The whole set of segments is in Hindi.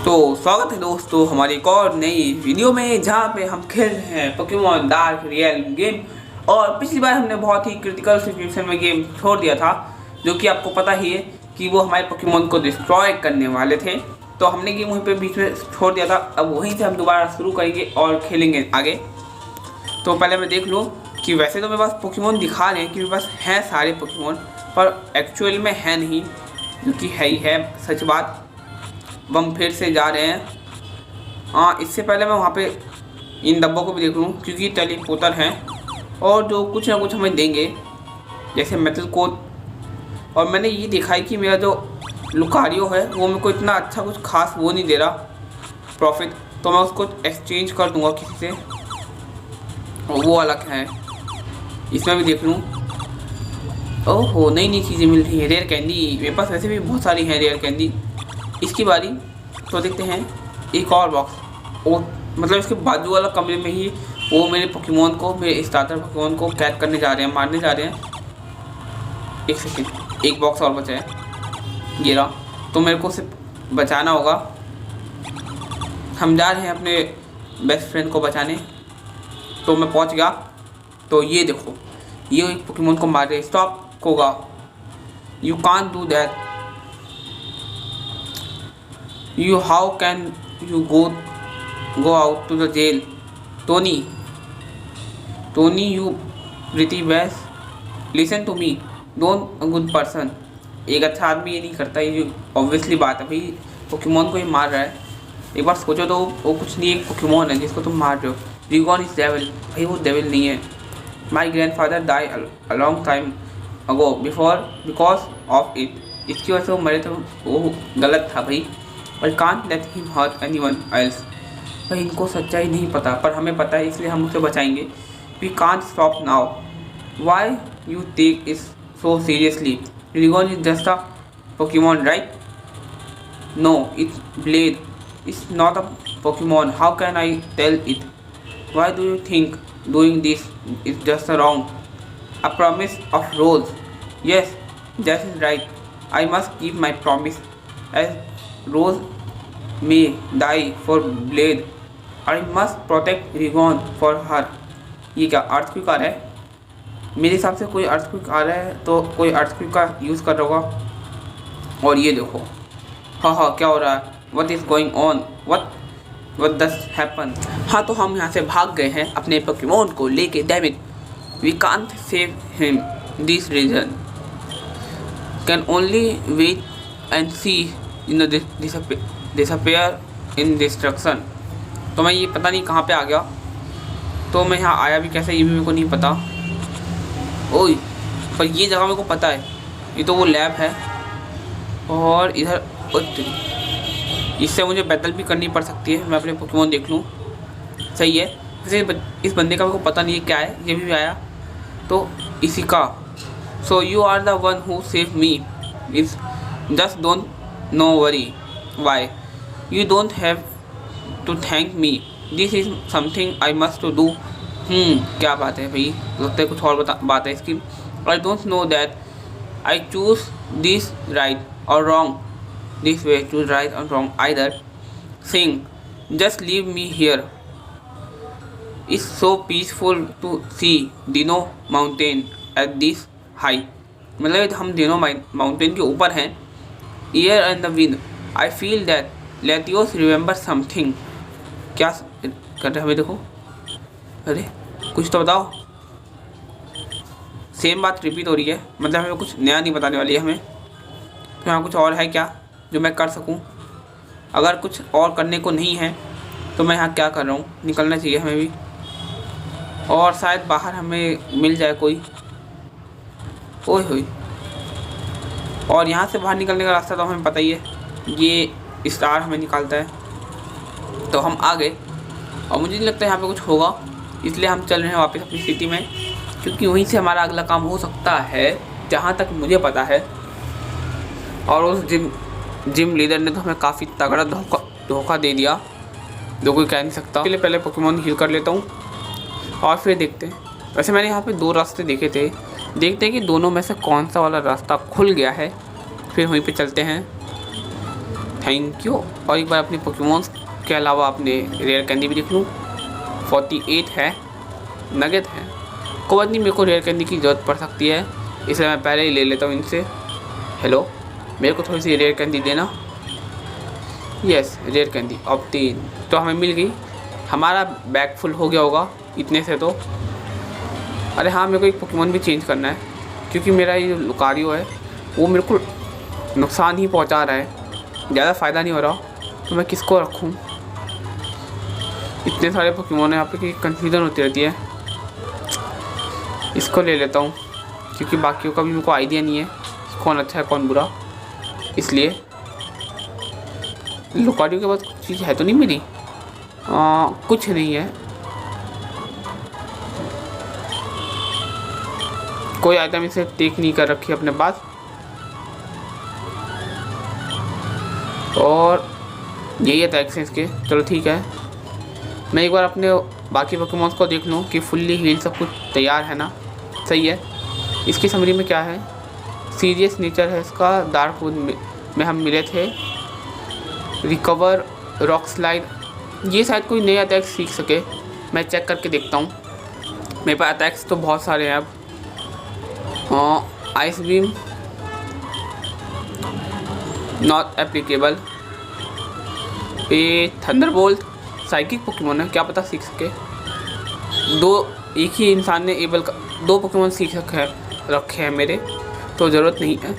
तो स्वागत है दोस्तों हमारी एक और नई वीडियो में, जहाँ पे हम खेल रहे हैं पोकेमॉन डार्क रियल गेम। और पिछली बार हमने बहुत ही क्रिटिकल सिचुएशन में गेम छोड़ दिया था, जो कि आपको पता ही है कि वो हमारे पोकेमॉन को डिस्ट्रॉय करने वाले थे। तो हमने गेम वहीं पे बीच में छोड़ दिया था। अब वहीं से हम दोबारा शुरू करेंगे और खेलेंगे आगे। तो पहले मैं देख लूँ कि वैसे तो मेरे पास पोकेमॉन दिखा रहे हैं कि मेरे पास हैं सारे पोकेमॉन, पर एक्चुअल में है नहीं, जो कि है ही है सच बात। अब हम फिर से जा रहे हैं। हाँ, इससे पहले मैं वहाँ पे इन डब्बों को भी देख लूँ, क्योंकि टेलीपोर्टर हैं और जो कुछ ना कुछ हमें देंगे, जैसे मेटल कोट। और मैंने ये देखा है कि मेरा जो लुकारियो है वो मेरे को इतना अच्छा कुछ खास वो नहीं दे रहा प्रॉफिट, तो मैं उसको एक्सचेंज कर दूँगा किसी से। और वो वाला क्या है, इसमें भी देख लूँ। ओहो, नई नई चीज़ें मिल रही है। रेयर कैंडी, मेरे पास वैसे भी बहुत सारी हैं रेयर कैंडी। इसकी बारी, तो देखते हैं एक और बॉक्स। वो मतलब इसके बाजू वाला कमरे में ही वो मेरे पोकेमॉन को, मेरे स्टार्टर पोकेमॉन को कैच करने जा रहे हैं, मारने जा रहे हैं। एक सेकेंड, एक बॉक्स और बचा है, ये रहा। तो मेरे को सिर्फ बचाना होगा। हम जा रहे हैं अपने बेस्ट फ्रेंड को बचाने। तो मैं पहुंच गया। तो ये देखो, ये एक पोकेमॉन को मार रहे। Stop कोगा, you can't do that. You how can you go out to the jail, Tony? Tony, you pretty best. Listen to me. Don't a good person. एक अच्छा आदमी ये नहीं करता, ये ऑब्वियसली बात है भाई। पोकेमॉन को ही मार रहा है, एक बार सोचो तो। वो कुछ नहीं, एक पोकेमॉन है जिसको तुम मार रहे हो। रिगॉन इज डेविल, भाई वो डेविल नहीं है। My grandfather die a long time ago because of it. इसकी वजह से वो मरे, तो वो गलत था भाई। I can't let him hurt anyone else. भाई इनको सच्चाई नहीं पता, पर हमें पता है, इसलिए हम उसे बचाएंगे। We can't stop now. Why you take it so seriously? Rigon is just a Pokemon, right? No, it's Blade. It's not a Pokemon. How can I tell it? Why do you think doing this is just wrong? A promise of Rose. Yes, that is right. I must keep my promise. As Rose may die for Blade, I must protect Rigon for her. ये क्या अर्थक्वेक आ रहा है? मेरे हिसाब से कोई अर्थक्वेक आ रहा है, तो कोई अर्थक्वेक का यूज़ कर रहा होगा। और ये देखो, हाँ क्या हो रहा है? What is going on? What does happen? हाँ, तो हम यहाँ से भाग गए हैं अपने पोकेमॉन को लेके। Damn it, we can't save him. This reason can only wait and see in the disappear in destruction। तो मैं ये पता नहीं कहाँ पे आ गया, तो मैं यहाँ आया भी कैसे ये भी मेरे को नहीं पता। ओए, पर ये जगह मेरे को पता है, ये तो वो लैब है। और इधर इससे मुझे बैटल भी करनी पड़ सकती है। मैं अपने पोकेमॉन देख लूँ, सही है। वैसे इस बंदे का मेरे को पता नहीं है क्या है, ये भी आया तो इसी का। So you are the one who save me, is just don't No worry. Why? You don't have to thank me. This is something I must to do. क्या बात है भाई, लगता है कुछ और बात है इसकी। I don't know that I choose this right or wrong. This way, choose right or wrong either. Sing. Just leave me here. It's so peaceful to see Dino Mountain at this height. मतलब हम Dino Mountain के ऊपर हैं। Air and the wind. I feel that Latios remember something. क्या कर रहे हमें देखो, अरे कुछ तो बताओ। सेम बात रिपीट हो रही है, मतलब हमें कुछ नया नहीं बताने वाली है हमें। तो यहाँ कुछ और है क्या जो मैं कर सकूँ? अगर कुछ और करने को नहीं है तो मैं यहाँ क्या कर रहा हूँ? निकलना चाहिए हमें भी, और शायद बाहर हमें मिल जाए कोई। ओए होए, और यहाँ से बाहर निकलने का रास्ता तो हमें पता ही है, ये स्टार हमें निकालता है। तो हम आ गए, और मुझे नहीं लगता यहाँ पे कुछ होगा, इसलिए हम चल रहे हैं वापस अपनी सिटी में, क्योंकि वहीं से हमारा अगला काम हो सकता है, जहाँ तक मुझे पता है। और उस जिम लीडर ने तो हमें काफ़ी तगड़ा धोखा दे दिया, जो कोई कह नहीं सकता। इसलिए पहले पोकेमॉन हील कर लेता हूँ और फिर देखते हैं। वैसे मैंने यहाँ पे 2 रास्ते देखे थे, देखते हैं कि दोनों में से कौन सा वाला रास्ता खुल गया है, फिर वहीं पे चलते हैं। Thank you. और एक बार अपने पोकेमॉन्स के अलावा अपने रेयर कैंडी भी देख लूँ। 48 है, नगेट है। कोई बात नहीं, मेरे को रेयर कैंडी की ज़रूरत पड़ सकती है, इसलिए मैं पहले ही ले लेता हूँ इनसे। हेलो, मेरे को थोड़ी सी रेयर कैंडी देना। यस, रेयर कैंडी अब 3 तो हमें मिल गई। हमारा बैग फुल हो गया होगा इतने से तो। अरे हाँ, मेरे को एक पोकेमॉन भी चेंज करना है, क्योंकि मेरा ये जो लुकारियो है वो मेरे को नुकसान ही पहुंचा रहा है, ज़्यादा फ़ायदा नहीं हो रहा। तो मैं किसको रखूं? इतने सारे पोकेमॉन है यहाँ पे कि कन्फ्यूज़न होती रहती है। इसको ले लेता हूँ, क्योंकि बाकियों का भी मेरे को आइडिया नहीं है कौन अच्छा है कौन बुरा। इसलिए लुकारियो के बाद कुछ चीज़ है तो नहीं मिली? कुछ नहीं है। कोई आइटम इसे टेक नहीं कर रखी अपने पास। और यही था एक्सेस के। चलो ठीक है, मैं एक बार अपने बाकी पोकेमॉन्स को देख लूँ कि फुल्ली हील सब कुछ तैयार है ना। सही है। इसकी समरी में क्या है? सीरियस नेचर है इसका। डार्क वुड में हम मिले थे। रिकवर, रॉक स्लाइड, ये शायद कोई नया अटैक सीख सके। मैं चेक करके देखता हूँ। मेरे पास अटैक्स तो बहुत सारे हैं अब। Ice beam not applicable. ये थंडरबोल्ट साइकिक पोकेमॉन है, क्या पता सीख सके। एक ही इंसान ने एबल का 2 पोकेमॉन सीख रखे हैं मेरे, तो ज़रूरत नहीं है।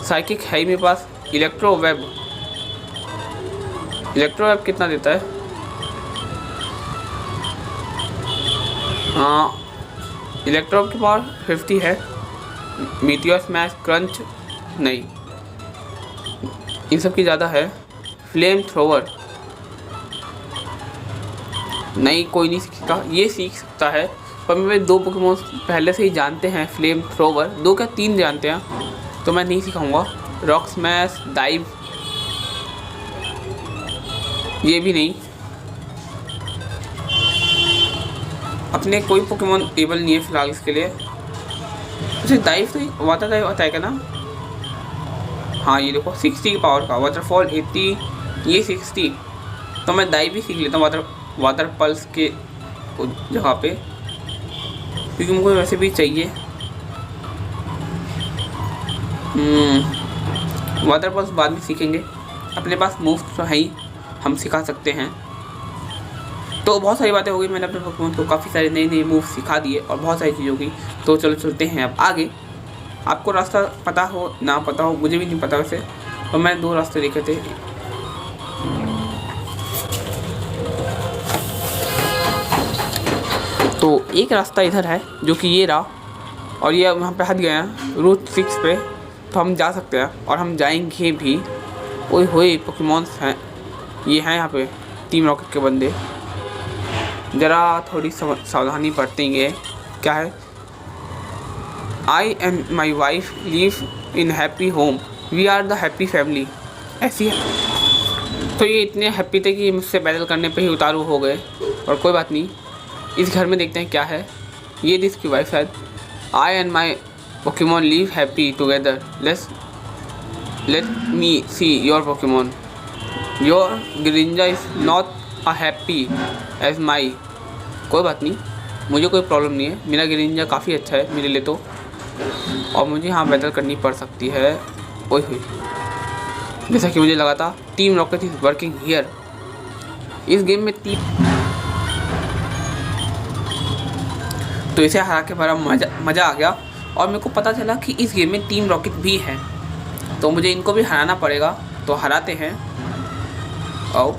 साइकिक है ही मेरे पास। इलेक्ट्रो वेब कितना देता है? हाँ, इलेक्ट्रो के पास 50 है। मीटियोर स्मैश, क्रंच नहीं, इन सब की ज़्यादा है। फ्लेम थ्रोवर नहीं, कोई नहीं सीखता। ये सीख सकता है, पर मेरे 2 पोकेमॉन पहले से ही जानते हैं। फ्लेम थ्रोवर 2 क्या 3 जानते हैं, तो मैं नहीं सिखाऊंगा। रॉक स्मैश, डाइव, ये भी नहीं। अपने कोई पोकेमॉन एबल नहीं है फिलहाल इसके लिए। उसे डाइव तो वाटर डाइव आता है क्या ना? हाँ, ये देखो 60 पावर का। वाटरफॉल 80, ये 60। तो मैं डाइव भी सीख लेता हूँ वाटर पल्स के जगह पे, क्योंकि मुझे वैसे भी चाहिए। वाटर पल्स बाद में सीखेंगे। अपने पास मूव तो है ही, हम सिखा सकते हैं। तो बहुत सारी बातें हो गई। मैंने अपने पोकेमॉन को काफ़ी सारे नए मूव सिखा दिए और बहुत सारी चीज़ हो गई। तो चलो चलते हैं अब आगे। आपको रास्ता पता हो ना पता हो, मुझे भी नहीं पता वैसे, तो मैंने 2 रास्ते देखे थे। तो एक रास्ता इधर है जो कि ये रहा, और ये वहाँ पे हट गया रूट 6 पे, तो हम जा सकते हैं और हम जाएंगे भी। ओए होए, पोकेमॉन्स हैं ये हैं यहाँ पे। टीम रॉकेट के बंदे, ज़रा थोड़ी सावधानी बरतेंगे। क्या है? I and my wife live in happy home, we are the happy family. ऐसी है। तो ये इतने हैप्पी थे कि मुझसे पैदल करने पे ही उतारू हो गए, और कोई बात नहीं। इस घर में देखते हैं क्या है। ये इसकी वाइफ है। I and my Pokemon live happy together, let me see your Pokemon. Your Greninja is not a happy as my. कोई बात नहीं, मुझे कोई प्रॉब्लम नहीं है। मेरा ग्रिंजा काफ़ी अच्छा है मेरे लिए तो, और मुझे यहाँ बैटल करनी पड़ सकती है। ओए हुई, जैसा कि मुझे लगा था। Team rocket is working here. इस गेम में तो इसे हरा के बड़ा मज़ा आ गया, और मेरे को पता चला कि इस गेम में टीम रॉकेट भी है, तो मुझे इनको भी हराना पड़ेगा। तो हराते हैं। आओ।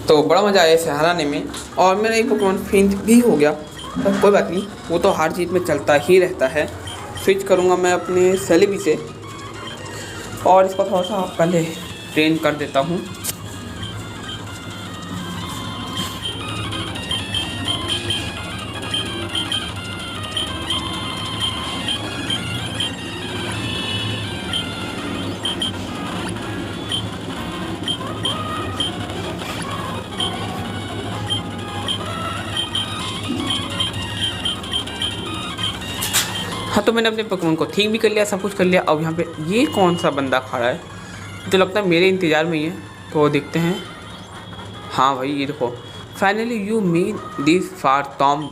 तो बड़ा मज़ा आया इसे हराने में, और मेरा एक पोकेमॉन फेंट भी हो गया, पर कोई बात नहीं, वो तो हर चीज़ में चलता ही रहता है। स्विच करूँगा मैं अपने सेलेबी से, और इसको थोड़ा सा पहले ट्रेन कर देता हूँ। हाँ, तो मैंने अपने पोकेमोन को ठीक भी कर लिया, सब कुछ कर लिया। अब यहाँ पे ये कौन सा बंदा खड़ा है जो लगता है मेरे इंतज़ार में ही है, तो देखते हैं। हाँ भाई, ये देखो, finally you mean this far Tom,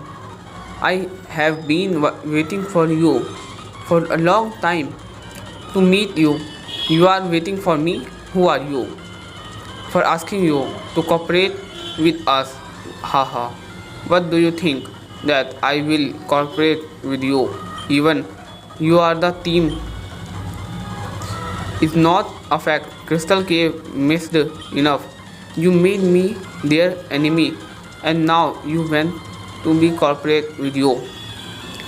I have been waiting for you for a long time to meet you, you are waiting for me, who are you, for asking you to cooperate with us, ha ha, what do you think that I will cooperate with you, even you are the team is not a fact, Crystal Cave missed enough, you made me their enemy and now you want to be cooperate with you।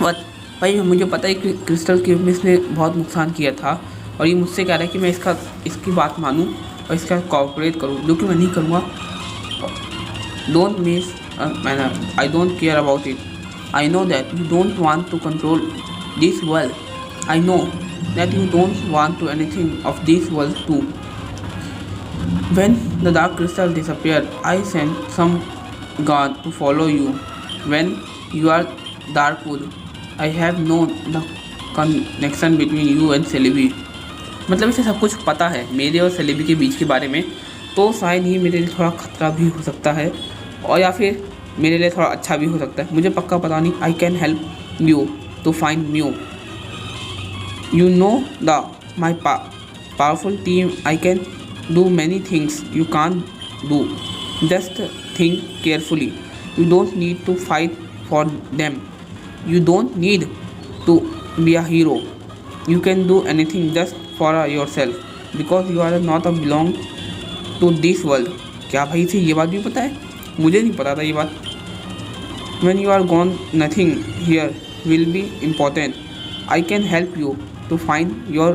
But भाई मुझे पता है कि क्रिस्टल केव में इसने बहुत नुकसान किया था और ये मुझसे कह रहा है कि मैं इसकी बात मानूं और इसका कॉपरेट करूं, जो कि मैं नहीं करूँगा। Don't miss I don't care about it. I know that you don't want to control this world. I know that you don't want to anything of this world too. When the dark crystal disappeared, I sent some god to follow you. When you are Darkwood, I have known the connection between you and Celebi. मतलब इसे सब कुछ पता है मेरे और सेलेबी के बीच के बारे में, तो शायद ही मेरे लिए थोड़ा खतरा भी हो सकता है और या फिर मेरे लिए थोड़ा अच्छा भी हो सकता है, मुझे पक्का पता नहीं। I can help you to find Mew, you know the my powerful team, I can do many things you can do, just think carefully, you don't need to fight for them, you don't need to be a hero, you can do anything just for your self, because you are not a belong to this world. क्या भाई इसे ये बात भी पता है? मुझे नहीं पता था ये बात। When you are gone, nothing here will be important. I can help you to find your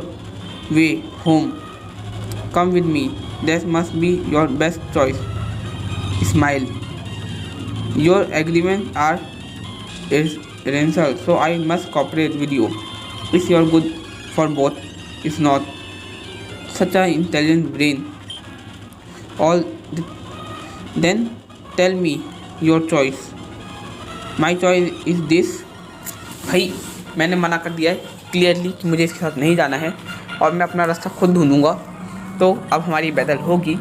way home. Come with me. That must be your best choice. Smile. Your agreements are essential, so I must cooperate with you. It's your good for both. It's not such an intelligent brain. Then tell me your choice. My choice is this. भाई मैंने मना कर दिया है क्लियरली कि मुझे इसके साथ नहीं जाना है और मैं अपना रास्ता खुद ढूंढूंगा। तो अब हमारी बैटल होगी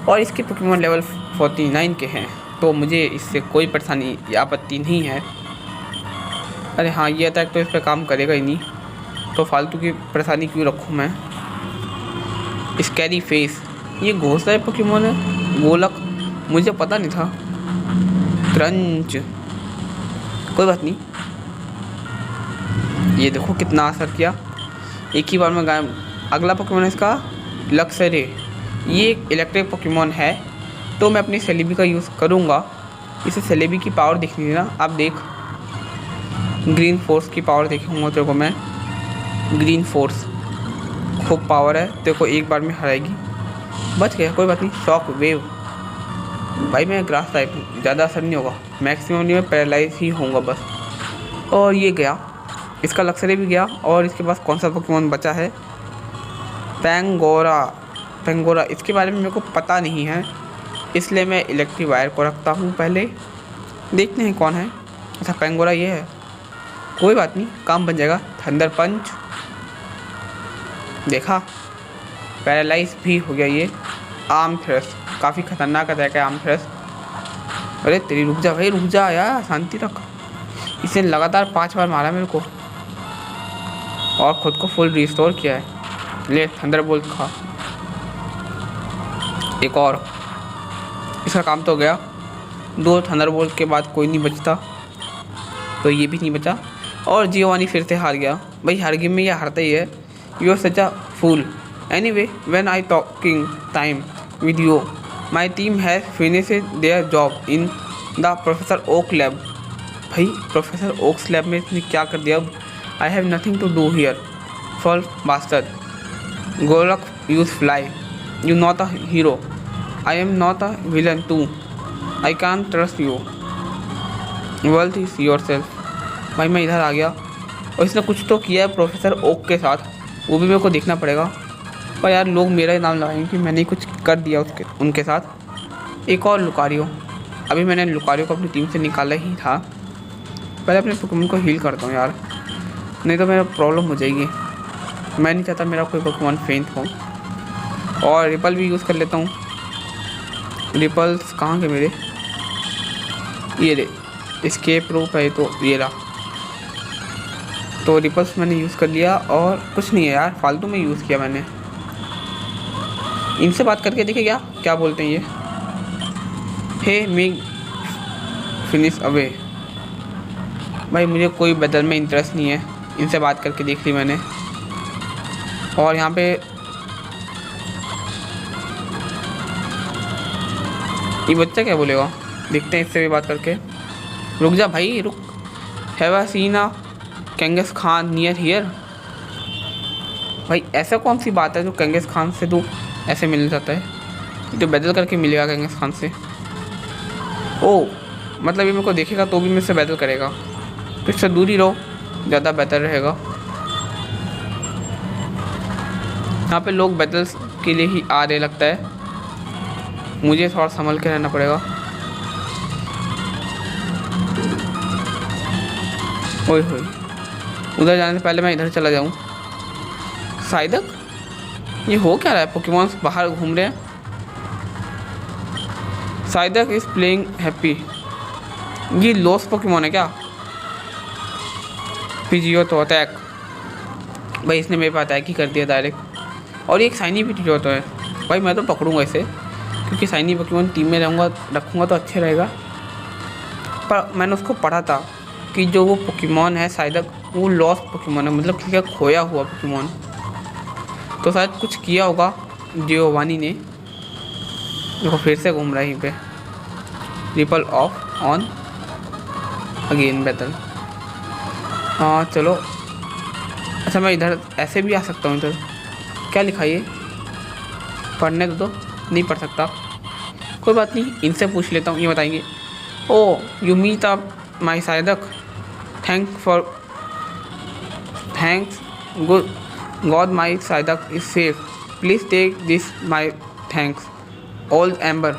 और इसके पोकेमोन लेवल 49 के हैं, तो मुझे इससे कोई परेशानी या आपत्ति नहीं है। अरे हाँ, ये अटैक तो इस पर काम करेगा ही नहीं, तो फालतू की परेशानी क्यों रखूँ मैं। स्कैरी फेस, ये घोंसला पोकेमोन है। गोलक, मुझे पता नहीं था। क्रंच, कोई बात नहीं। ये देखो कितना असर किया, एक ही बार में गायब। अगला पोकेमोन है इसका लक्सरे, ये एक इलेक्ट्रिक पोकेमोन है, तो मैं अपनी सेलेबी का यूज़ करूँगा। इसे सेलेबी की पावर दिखनी है ना, आप देख। ग्रीन फोर्स की पावर देखूँगा तेरे को मैं। ग्रीन फोर्स खूब पावर है, तेरे को एक बार में हराएगी। बच गया, कोई बात नहीं। शॉक वेव, भाई मैं ग्रास टाइप हूँ, ज़्यादा असर नहीं होगा, मैक्सिमम नहीं, मैं पैरालाइज ही होऊंगा बस। और ये गया, इसका लक्सरे भी गया। और इसके पास कौन सा पोकेमोन बचा है? पेंगोरा, इसके बारे में मेरे को पता नहीं है, इसलिए मैं इलेक्ट्रिक वायर को रखता हूँ पहले। देखते हैं कौन है। अच्छा, पेंगोरा ये है, कोई बात नहीं, काम बन जाएगा। थंडर पंच, देखा, पैरालाइज भी हो गया ये। आर्म थ्रस्ट, काफ़ी खतरनाक अटैक है आर्म थ्रस्ट। अरे तेरी रुक जा भाई, रुक जा यार, शांति रख। इसने लगातार 5 बार मारा मेरे को और ख़ुद को फुल रिस्टोर किया है। ले थंडरबोल्ट खा। एक और, इसका काम तो हो गया। 2 थंडरबोल्ट के बाद कोई नहीं बचता, तो ये भी नहीं बचा। और जियोवानी फिर से हार गया। भाई हर गेम में ये हारता ही है। You are such a fool. Anyway, when I talking time with you, my team has finished their job in the professor Oak lab. भाई प्रोफेसर ओक्स लैब में इसने क्या कर दिया अब? I have nothing to do here, fall bastard. Golduck use fly, you not a hero, I am not a villain too, I can trust you, world is your self. भाई मैं इधर आ गया और इसने कुछ तो किया है प्रोफेसर ओक के साथ, वो भी मेरे को देखना पड़ेगा। पर यार लोग मेरा ही नाम लगाएंगे कि मैंने कुछ कर दिया उनके साथ। एक और लुकारियो, अभी मैंने लुकारियो को अपनी टीम से निकाला ही था। पहले अपने पोकेमोन को हील करता हूँ यार। नहीं तो मेरा प्रॉब्लम हो जाएगी। मैं नहीं चाहता मेरा कोई पोकेमॉन फेंट हो। और रिपल भी यूज़ कर लेता हूँ। रिपल्स कहाँ के मेरे, ये रे एस्केप रोप है तो ये रहा। तो रिपल्स मैंने यूज़ कर लिया और कुछ नहीं है यार, फालतू में यूज़ किया मैंने। इनसे बात करके देखे क्या क्या बोलते हैं ये। हे मिग फिनिश अवे। भाई मुझे कोई बदल में इंटरेस्ट नहीं है, इनसे बात करके देख ली मैंने। और यहाँ पे ये बच्चा क्या बोलेगा, देखते हैं इससे भी बात करके। रुक जा भाई रुक। Have I seen a Kangaskhan near here. भाई ऐसा कौन सी बात है जो केंगस खान से तू ऐसे मिल जाता है, तो बैटल करके मिलेगा केंगस खान से। ओ मतलब ये मेरे को देखेगा तो भी मेरे से बैटल करेगा, तो इससे दूर ही रहो, ज़्यादा बेहतर रहेगा। यहाँ पे लोग बैटल्स के लिए ही आ रहे लगता है, मुझे थोड़ा संभल के रहना पड़ेगा। ओए होए, उधर जाने से पहले मैं इधर चला जाऊँ। साइदक, ये हो क्या रहा है, पोकेमॉन्स बाहर घूम रहे हैं। साइदक इज प्लेइंग हैप्पी। ये लॉस्ट पोकेमॉन है क्या। पिजियो तो अटैक। भाई इसने मेरे पे अटैक ही कर दिया डायरेक्ट। और एक साइनी भी पिजियो तो है। भाई मैं तो पकड़ूंगा इसे, क्योंकि साइनी पोकेमॉन टीम में रखूँगा तो अच्छे रहेगा। पर मैंने उसको पढ़ा था कि जो वो पोकेमॉन है साइदक, वो लॉस्ट पोकेमॉन है, मतलब कि खोया हुआ पोकेमॉन। तो शायद कुछ किया होगा जियोवानी ने। देखो फिर से घूम रहा है यहीं पे। Ripple of on again battle. हाँ चलो। अच्छा मैं इधर ऐसे भी आ सकता हूँ। इधर क्या लिखा है ये, पढ़ने दो तो नहीं पढ़ सकता। कोई बात नहीं, इनसे पूछ लेता हूँ, ये बताएंगे। Oh you meet up my Psyduck, thanks good god my Psyduck is safe, please take this my thanks old amber.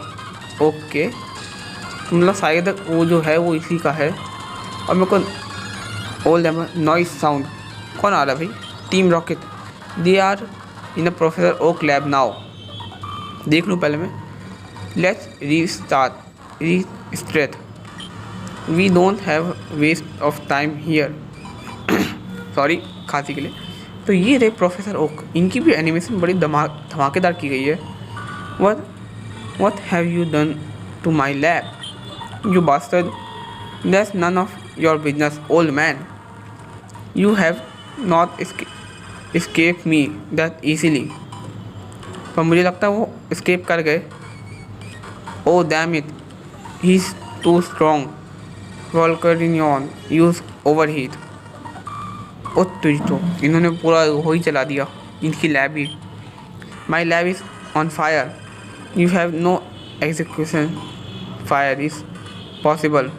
Okay मतलब साइदक वो जो है वो इसी का है। और मेरे को ओल्ड एम्बर नॉइस साउंड कौन आ रहा है भाई। Team Rocket, they are in a Professor Oak lab now. देख लूँ पहले मैं। Let's restart, we don't have waste of time here. Sorry खांसी के लिए। तो ये रहे प्रोफेसर ओक, इनकी भी एनिमेशन बड़ी धमाकेदार की गई है। What have you done to my lab, you bastard? That's none of your business, old man. You have not escaped me that easily. पर मुझे लगता है वो escape कर गए। Oh damn it, he's too strong. Volcanion, use overheat. ओ तुझ तो इन्होंने पूरा हो ही चला दिया, इनकी लैब ही। My lab is on fire, you have no execution, fire is possible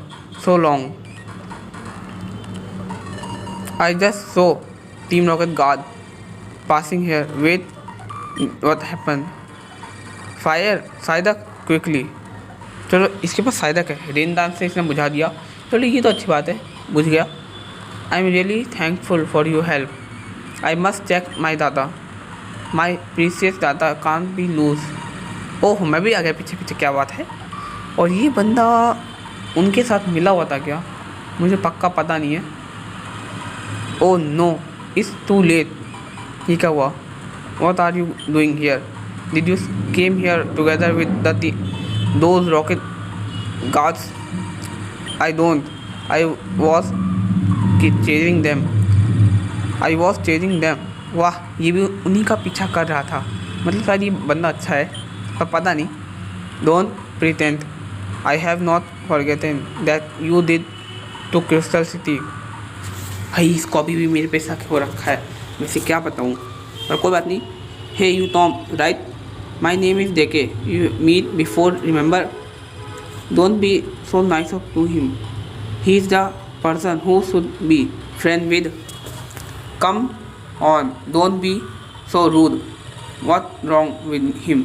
so long. I just saw team rocket guard passing here, wait what happen. Fire Psyduck quickly. चलो इसके पास साइदक है, रेन डांस से इसने बुझा दिया। चलो ये तो अच्छी बात है, बुझ गया। I am really thankful for your help. I must check my data, my precious data can't be lose. Oh मैं भी आ गया पीछे पीछे, क्या बात है। और ये बंदा उनके साथ मिला हुआ था क्या, मुझे पक्का पता नहीं है। Oh no it's too late. ये क्या हुआ। What are you doing here, did you came here together with those Rocket guards. I don't, I was chasing them, I was chasing them. वाह ये भी उन्हीं का पीछा कर रहा था, मतलब शायद ये बंदा अच्छा है पर पता नहीं। Don't pretend, I have not forgotten that you did to Crystal City. भाई इसको अभी भी मेरे पे शक हो रखा है, वैसे क्या बताऊँ, पर कोई बात नहीं। Hey you Tom right, my name is Deke, you meet before remember. Don't be so nice of to him, he is the person who should be friend with. Come on, don't be so rude. What's wrong with him?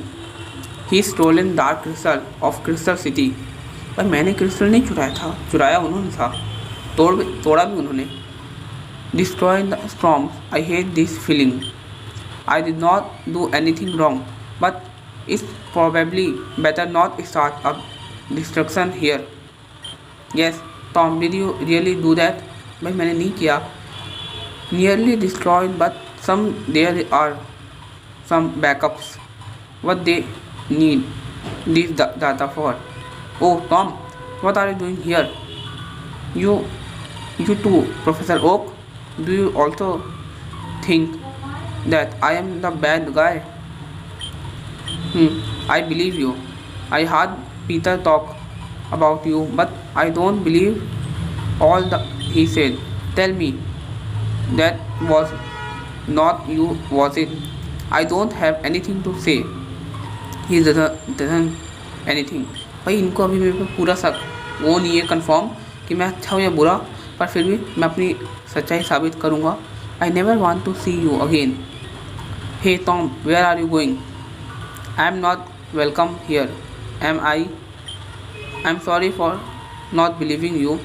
He's stolen dark crystal of Crystal City. पर मैंने क्रिस्टल नहीं चुराया था, चुराया उन्होंने था, तोड़ा भी उन्होंने। destroy the storms. I hate this feeling. I did not do anything wrong, but it's probably better not start a destruction here. Yes, Tom, did you really do that? भाई मैंने नहीं किया. Nearly destroyed, but there are some backups. What they need this data for? Oh, Tom, what are you doing here? You, you too, Professor Oak. Do you also think that I am the bad guy? I believe you. I heard Peter talk about you, but I don't believe all he said. Tell me, that was not you, was it? I don't have anything to say. He doesn't anything. भाई इनको अभी मेरे पे पूरा शक वो नहीं है कंफर्म कि मैं अच्छा हूँ या बुरा, पर फिर भी मैं अपनी सच्चाई साबित करूँगा. I never want to see you again. Hey Tom, where are you going? I am not welcome here. Um I am sorry for not believing you,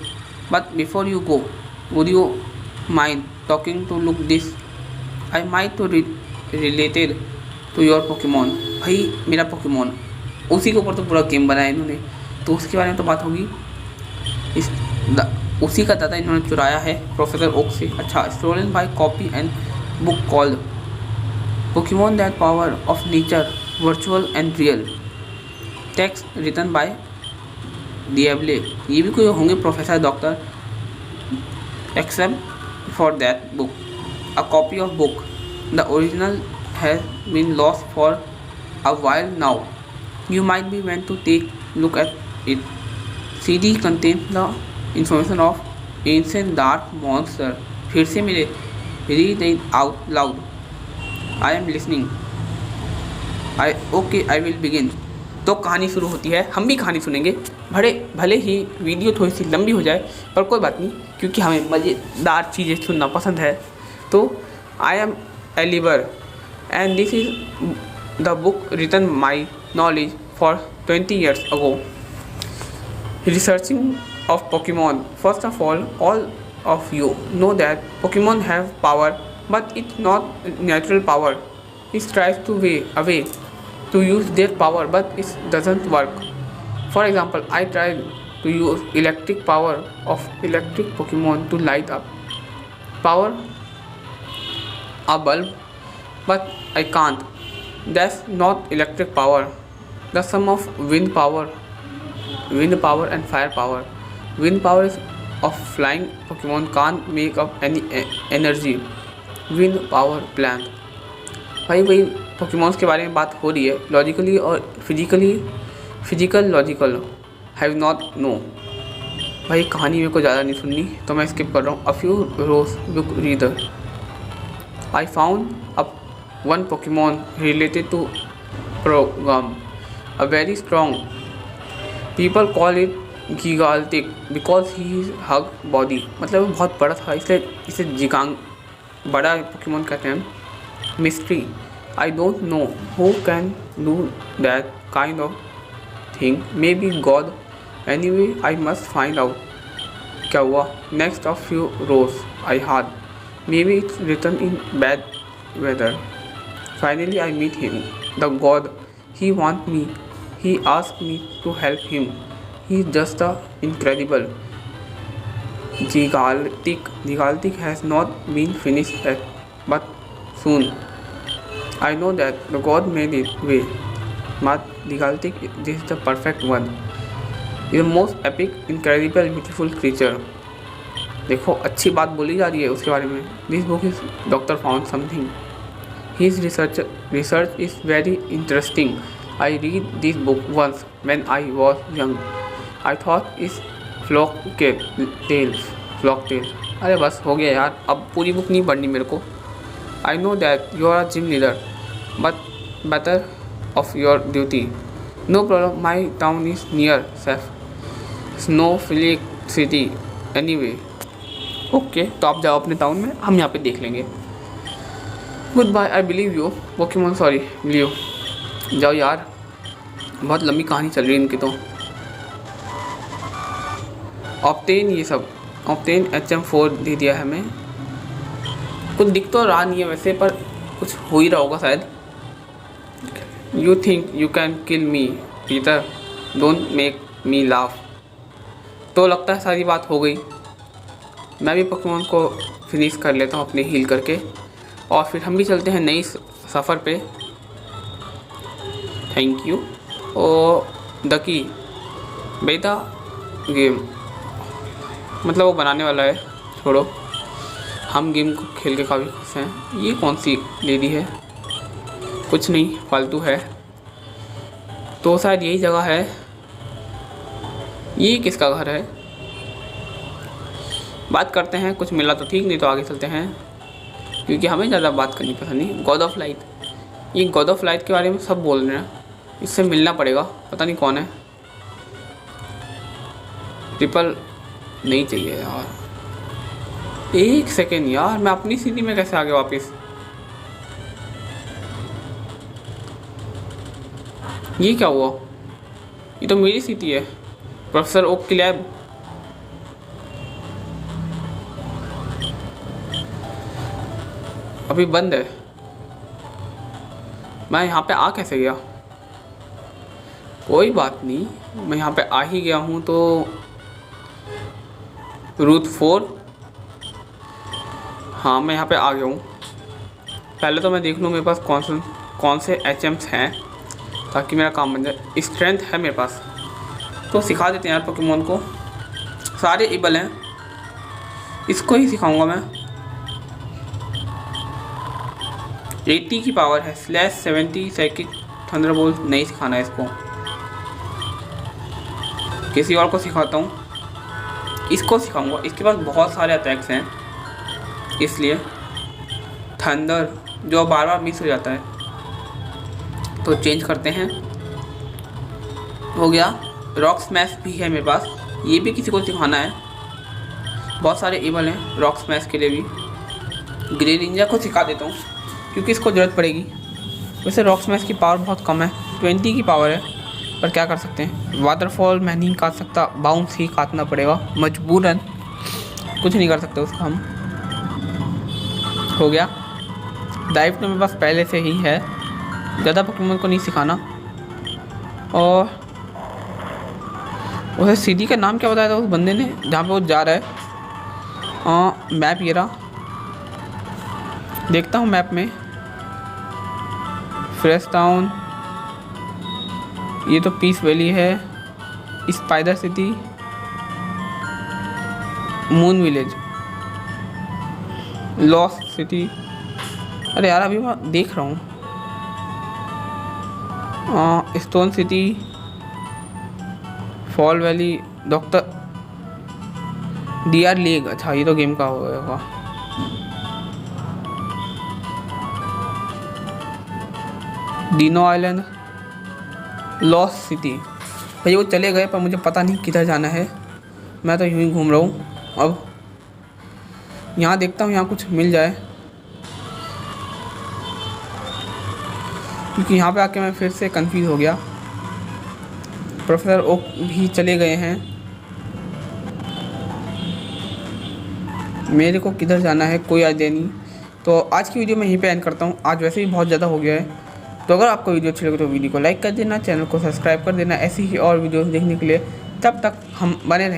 but before you go would you mind talking to look this? I might to related to your Pokemon. भाई मेरा पोकेमॉन, उसी के ऊपर तो पूरा गेम बनाया इन्होंने, तो उसके बारे में तो बात होगी. उसी का डाटा इन्होंने चुराया है प्रोफेसर ओक से. अच्छा, stolen by copy and book called Pokemon that power of nature virtual and real. Text written by Diablo. ये भी कोई होंगे professor doctor. Except for that book, a copy of book. The original has been lost for a while now. You might be meant to take look at it. CD contains the information of ancient dark monster. फिर से मेरे read it out loud. I am listening. Okay, I will begin. तो कहानी शुरू होती है. हम भी कहानी सुनेंगे, भले ही वीडियो थोड़ी सी लंबी हो जाए, पर कोई बात नहीं, क्योंकि हमें मज़ेदार चीज़ें सुनना पसंद है. तो I am Oliver and this is the book written my knowledge for 20 years ago. Researching of Pokemon. First of all of you know that Pokemon have power, but it's not natural power. It tries to a way to use their power, but it doesn't work. For example, I tried to use electric power of electric Pokemon to light up power a bulb, but I can't. That's not electric power. The sum of wind power and fire power. Wind power is of flying Pokemon can't make up any energy. Wind power plant. भाई वही पोकेमॉन्स के बारे में बात हो रही है. लॉजिकली और physical logical have not know. भाई कहानी मेरे को ज़्यादा नहीं सुननी, तो मैं स्किप कर रहा हूँ. A few rose book reader. I found one Pokemon related to Progam, a very strong. People call it Gigaltic because he is hug body. मतलब वो बहुत बड़ा था, इसलिए इसे जिगांग बड़ा Pokemon कहते हैं. Mystery. I don't know who can do that kind of thing. Maybe God. Anyway, I must find out. क्या हुआ? Next of few rows I heard. Maybe it's written in bad weather. Finally, I meet him. The God. He wants me. He asked me to help him. He's just incredible. Gigaltic has not been finished yet, but soon. I know that the God made it way. But Gigaltic, this is the perfect one. It's the most epic, incredible, beautiful creature. देखो अच्छी बात बोली जा रही है उसके बारे में. This book is doctor found something. His research is very interesting. I read this book once when I was young. I thought is flock tale. अरे बस हो गया यार, अब पूरी बुक नहीं पढ़नी मेरे को. I know that you are a gym leader, but better off your duty. No problem, my town is near snowflake city anyway. Okay, तो आप जाओ अपने टाउन में, हम यहाँ पे देख लेंगे. Good bye. I believe you Pokemon. Sorry, believe. जाओ यार, बहुत लंबी कहानी चल रही है इनकी. तो ऑब्टेन, ये सब ऑब्टेन HM4 दे दिया है हमें. कुछ दिख तो रहा नहीं है वैसे, पर कुछ हो ही रहा होगा शायद। You think you can kill me Peter, don't make me laugh. तो लगता है सारी बात हो गई। मैं भी पोकेमॉन को फिनिश कर लेता हूँ अपने हील करके, और फिर हम भी चलते हैं नई सफ़र पे। Thank you. ओ दकी बेटा गेम, मतलब वो बनाने वाला है, छोड़ो, हम गेम को खेल के काफ़ी खुश हैं। ये कौन सी लेडी है? कुछ नहीं, फालतू है। तो शायद यही जगह है। ये किसका घर है? बात करते हैं, कुछ मिला तो ठीक, नहीं तो आगे चलते हैं, क्योंकि हमें ज़्यादा बात करनी पसंद नहीं। गॉड ऑफ लाइट, ये गॉड ऑफ लाइट के बारे में सब बोल रहे हैं, इससे मिलना पड़ेगा। पता नहीं कौन है। ट्रिपल नहीं चाहिए यार। एक सेकेंड यार, मैं अपनी सिटी में कैसे आ गया वापस? ये क्या हुआ? ये तो मेरी सिटी है। प्रोफेसर ओक की लैब। अभी बंद है। मैं यहाँ पे आ कैसे गया? कोई बात नहीं, मैं यहाँ पे आ ही गया हूँ तो रूट 4। हाँ, मैं यहाँ पे आ गया हूँ। पहले तो मैं देख लूँ मेरे पास कौन से HMs हैं, ताकि मेरा काम बन जाए। स्ट्रेंथ है मेरे पास, तो सिखा देते हैं यार पोकेमॉन को। सारे एबल हैं, इसको ही सिखाऊंगा मैं। 80 की पावर है, /70 साइकिक थंडरबोल्ट नहीं सिखाना है इसको, किसी और को सिखाता हूँ। इसको सिखाऊंगा, इसके पास बहुत सारे अटैक्स हैं, इसलिए थंडर जो बार बार मिस हो जाता है, तो चेंज करते हैं। हो गया। रॉक स्मैश भी है मेरे पास, ये भी किसी को सिखाना है। बहुत सारे एबल हैं रॉक स्मैश के लिए भी। ग्रे निंजा को सिखा देता हूँ, क्योंकि इसको ज़रूरत पड़ेगी। वैसे रॉक स्मैश की पावर बहुत कम है, 20 की पावर है, पर क्या कर सकते हैं। वाटरफॉल मैं नहीं काट सकता, बाउंस ही काटना पड़ेगा मजबूरन, कुछ नहीं कर सकते उसका हम। हो गया। डाइव तो मेरे पास पहले से ही है, ज़्यादा पोकेमॉन को नहीं सिखाना। और उसे सिटी का नाम क्या बताया था उस बंदे ने जहाँ पे वो जा रहा है? मैप ये रहा, देखता हूँ मैप में। फ्रेश टाउन, ये तो पीस वैली है। Spider city, moon village, lost city. अरे यार अभी मैं देख रहा हूँ। Stone city, fall valley, doctor DR lake. अच्छा, ये तो गेम का होगा। Dino island, lost city. भाई वो चले गए, पर मुझे पता नहीं किधर जाना है। मैं तो यूँ ही घूम रहा हूँ। अब यहाँ देखता हूँ, यहाँ कुछ मिल जाए, क्योंकि यहाँ पे आके मैं फिर से कंफ्यूज हो गया। प्रोफेसर ओक भी चले गए हैं, मेरे को किधर जाना है कोई आइडिया नहीं। तो आज की वीडियो मैं यहीं पे एंड करता हूँ। आज वैसे ही बहुत ज़्यादा हो गया है। तो अगर आपको वीडियो अच्छी लगे तो वीडियो को लाइक कर देना, चैनल को सब्सक्राइब कर देना ऐसी ही और वीडियोस देखने के लिए। तब तक हम बने रहें।